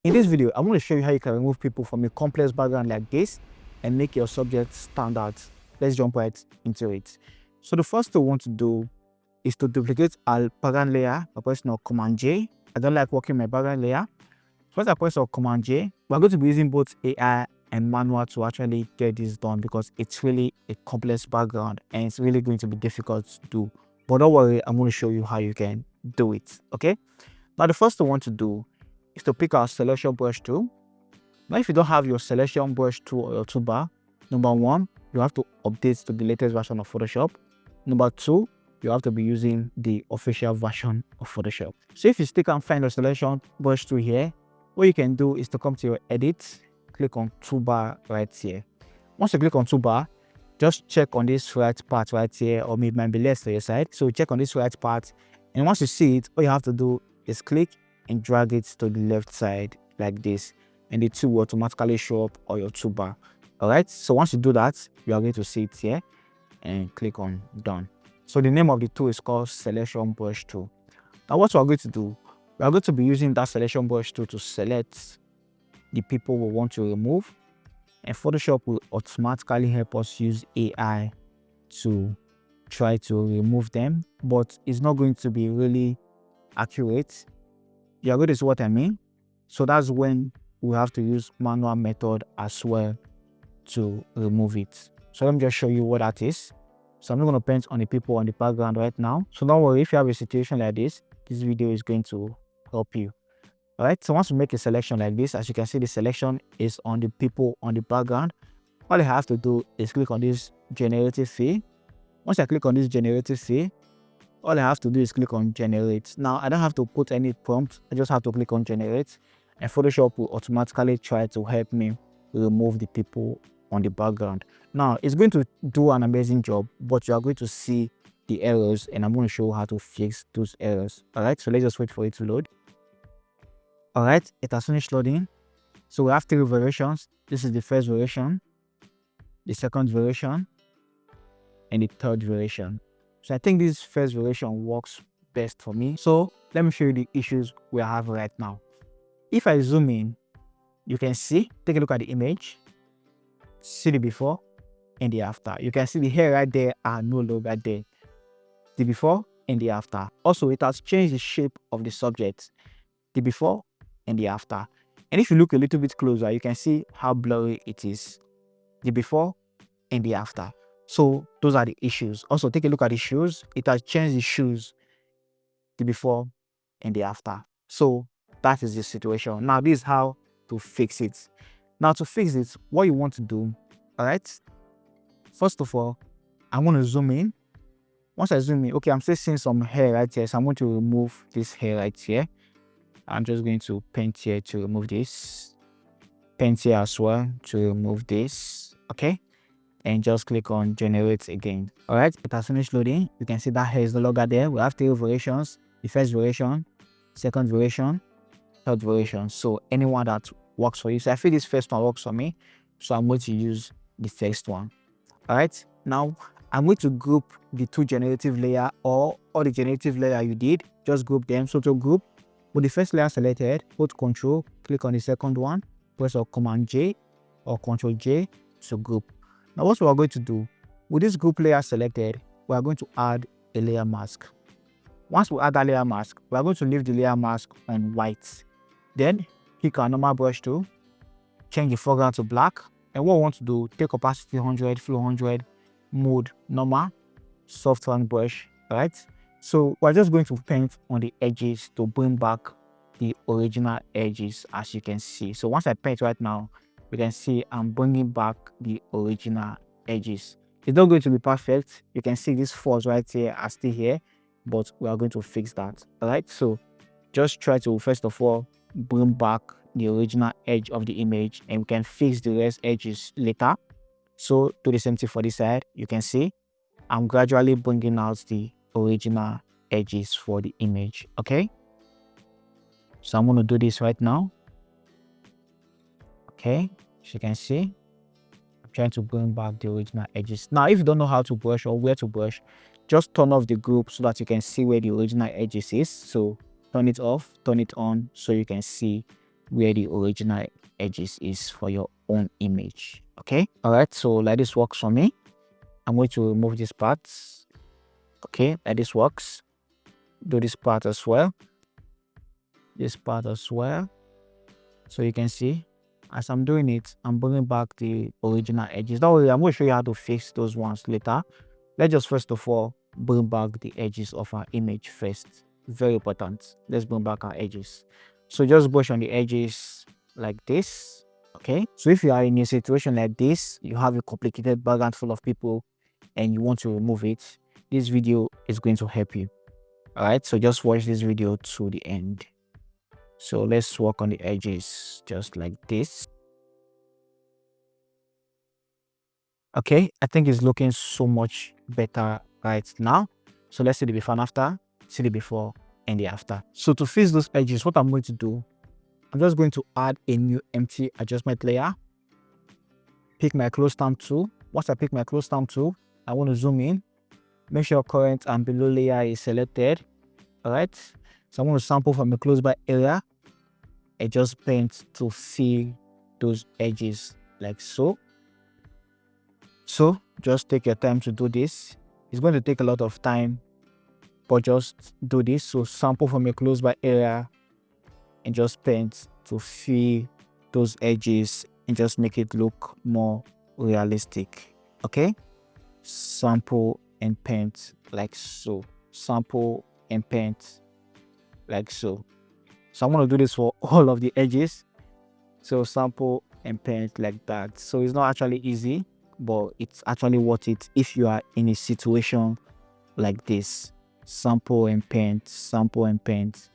In this video, I'm going to show you how you can remove people from a complex background like this and make your subject stand out. Let's jump right into it. So the first thing we want to do is to duplicate our background layer by pressing on Command J. I don't like working my background layer. Once I press on Command J, we're going to be using both AI and manual to actually get this done because it's really a complex background and it's really going to be difficult to do. But don't worry, I'm going to show you how you can do it. Okay. Now the first thing we want to do is to pick our selection brush tool. Now if you don't have your selection brush tool or your toolbar, number one, you have to update to the latest version of Photoshop. Number two, you have to be using the official version of Photoshop. So if you still can't find your selection brush tool here, what you can do is to come to your edit, click on toolbar right here. Once you click on toolbar, just check on this right part right here, or maybe it might be left to your side. So check on this right part, and once you see it, all you have to do is click and drag it to the left side like this, and the tool will automatically show up on your toolbar. All right, so once you do that, you are going to see it here and click on done. So the name of the tool is called selection brush tool. Now what we are going to do, we are going to be using that selection brush tool to select the people we want to remove, and Photoshop will automatically help us use AI to try to remove them, but it's not going to be really accurate. You are going to see what I mean. So that's when we have to use manual method as well to remove it. So let me just show you what that is. So I'm not going to paint on the people on the background right now. So don't worry, if you have a situation like this video is going to help you. All right, so once we make a selection like this, as you can see, the selection is on the people on the background. All I have to do is click on this generative fill. Once I click on this generative fill, all I have to do is click on generate. Now I don't have to put any prompt, I just have to click on generate, and Photoshop will automatically try to help me remove the people on the background. Now it's going to do an amazing job, but you are going to see the errors, and I'm going to show how to fix those errors. All right, so let's just wait for it to load. All right, it has finished loading. So we have three variations. This is the first variation, the second variation, and the third variation. So I think this first variation works best for me. So let me show you the issues we have right now. If I zoom in, you can see, take a look at the image, see the before and the after. You can see the hair right there are no longer there. The before and the after. Also, it has changed the shape of the subject, the before and the after. And if you look a little bit closer, you can see how blurry it is, the before and the after. So those are the issues. Also, take a look at the shoes. It has changed the shoes, the before and the after. So that is the situation. Now this is how to fix it. Now to fix it, what you want to do, all right, first of all, I'm going to zoom in. Once I zoom in, okay, I'm still seeing some hair right here, so I'm going to remove this hair right here. I'm just going to paint here to remove this, paint here as well to remove this, okay, and just click on generate again. All right, it has finished loading. You can see that hair is no longer there. We have three variations: the first variation, second variation, third variation. So anyone that works for you. So I feel this first one works for me, so I'm going to use the first one. All right, now I'm going to group the two generative layer, or all the generative layer you did, just group them. So to group, with the first layer selected, hold Control, click on the second one, press or Command J or Control J to group. Now what we are going to do, with this group layer selected, we are going to add a layer mask. Once we add that layer mask, we are going to leave the layer mask on white. Then click our normal brush tool, change the foreground to black, and what we want to do, take opacity 100, flow 100, mode normal, soft round brush. All right, so we're just going to paint on the edges to bring back the original edges, as you can see. So once I paint right now, we can see I'm bringing back the original edges. It's not going to be perfect. You can see these fours right here are still here, but we are going to fix that. All right, so just try to first of all bring back the original edge of the image, and we can fix the rest edges later. So do the same thing for this side. You can see I'm gradually bringing out the original edges for the image. Okay, so I'm going to do this right now. Okay, as you can see, I'm trying to bring back the original edges. Now if you don't know how to brush or where to brush, just turn off the group so that you can see where the original edges is. So turn it off, turn it on, so you can see where the original edges is for your own image. Okay, all right, so like this works for me. I'm going to remove this part. Okay, like this works. Do this part as well, so you can see as I'm doing it, I'm bringing back the original edges. Don't worry, I'm going to show you how to fix those ones later. Let's just first of all bring back the edges of our image first. Very important. Let's bring back our edges. So just brush on the edges like this. Okay, so if you are in a situation like this, you have a complicated background full of people and you want to remove it, this video is going to help you. All right, so just watch this video to the end. So let's work on the edges just like this. Okay, I think it's looking so much better right now. So let's see the before and after, see the before and the after. So to fix those edges, what I'm going to do, I'm just going to add a new empty adjustment layer. Pick my close stamp tool. Once I pick my close stamp tool, I want to zoom in. Make sure current and below layer is selected. All right. So I want to sample from the close by area. I just paint to fill those edges like so. So just take your time to do this. It's going to take a lot of time, but just do this. So sample from your close by area and just paint to fill those edges and just make it look more realistic. Okay, sample and paint like so, sample and paint like so. So I'm going to do this for all of the edges. So sample and paint like that. So it's not actually easy, but it's actually worth it if you are in a situation like this. Sample and paint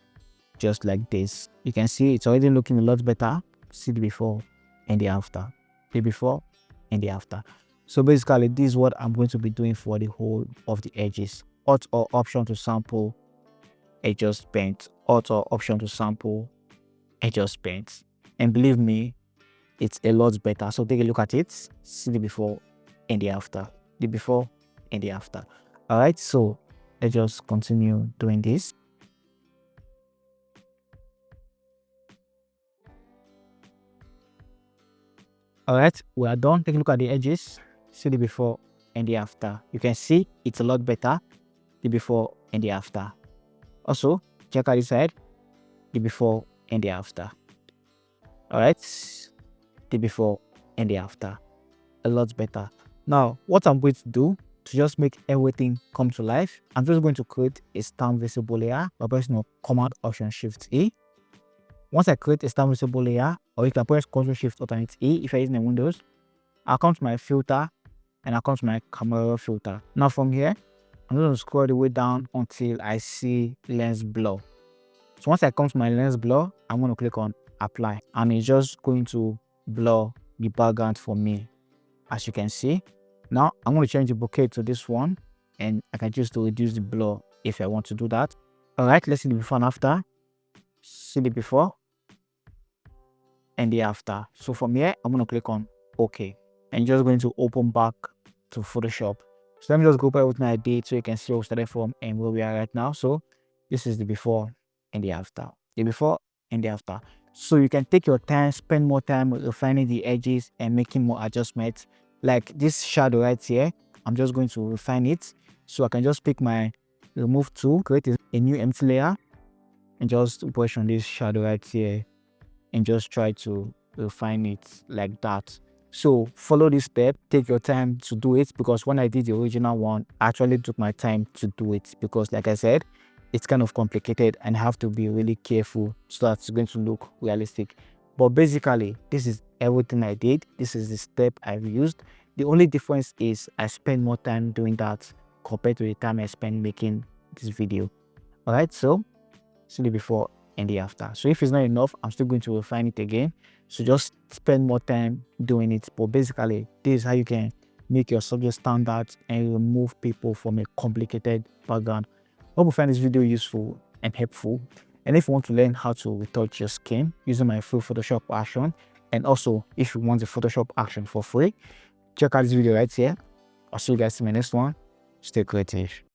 just like this. You can see it's already looking a lot better. See the before and the after, the before and the after. So basically this is what I'm going to be doing for the whole of the edges. Alt or option to sample, adjust paint, alt or option to sample, adjust paint, and believe me, it's a lot better. So take a look at it, see the before and the after, the before and the after. All right, so let's just continue doing this. All right, we are done. Take a look at the edges, see the before and the after. You can see it's a lot better, the before and the after. Also, check out this side, the before and the after. All right, the before and the after, a lot better. Now, what I'm going to do to just make everything come to life, I'm just going to create a stamp visible layer by pressing Command Option Shift E. Once I create a stamp visible layer, or you can press Ctrl Shift Alternate E if you're using the Windows, I'll come to my filter and I'll come to my camera filter. Now from here, I'm going to scroll the way down until I see lens blur. So once I come to my lens blur, I'm going to click on apply and it's just going to blur the background for me. As you can see, now I'm going to change the bouquet to this one and I can choose to reduce the blur if I want to do that. All right, let's see the before and after. See the before and the after. So from here, I'm going to click on OK and just going to open back to Photoshop. So let me just go back with my date so you can see where we started from and where we are right now. So this is the before and the after, the before and the after. So you can take your time, spend more time refining the edges and making more adjustments. Like this shadow right here, I'm just going to refine it. So I can just pick my remove tool, create a new empty layer and just brush on this shadow right here and just try to refine it like that. So follow this step, take your time to do it, because when I did the original one, I actually took my time to do it because like I said, it's kind of complicated and have to be really careful so that it's going to look realistic. But basically, this is everything I did. This is the step I've used. The only difference is I spend more time doing that compared to the time I spent making this video. All right, so see the before and the after. So if it's not enough, I'm still going to refine it again. So just spend more time doing it. But basically, this is how you can make your subject stand out and remove people from a complicated background. Hope you find this video useful and helpful. And if you want to learn how to retouch your skin using my free Photoshop action, and also if you want the Photoshop action for free, check out this video right here. I'll see you guys in my next one. Stay creative.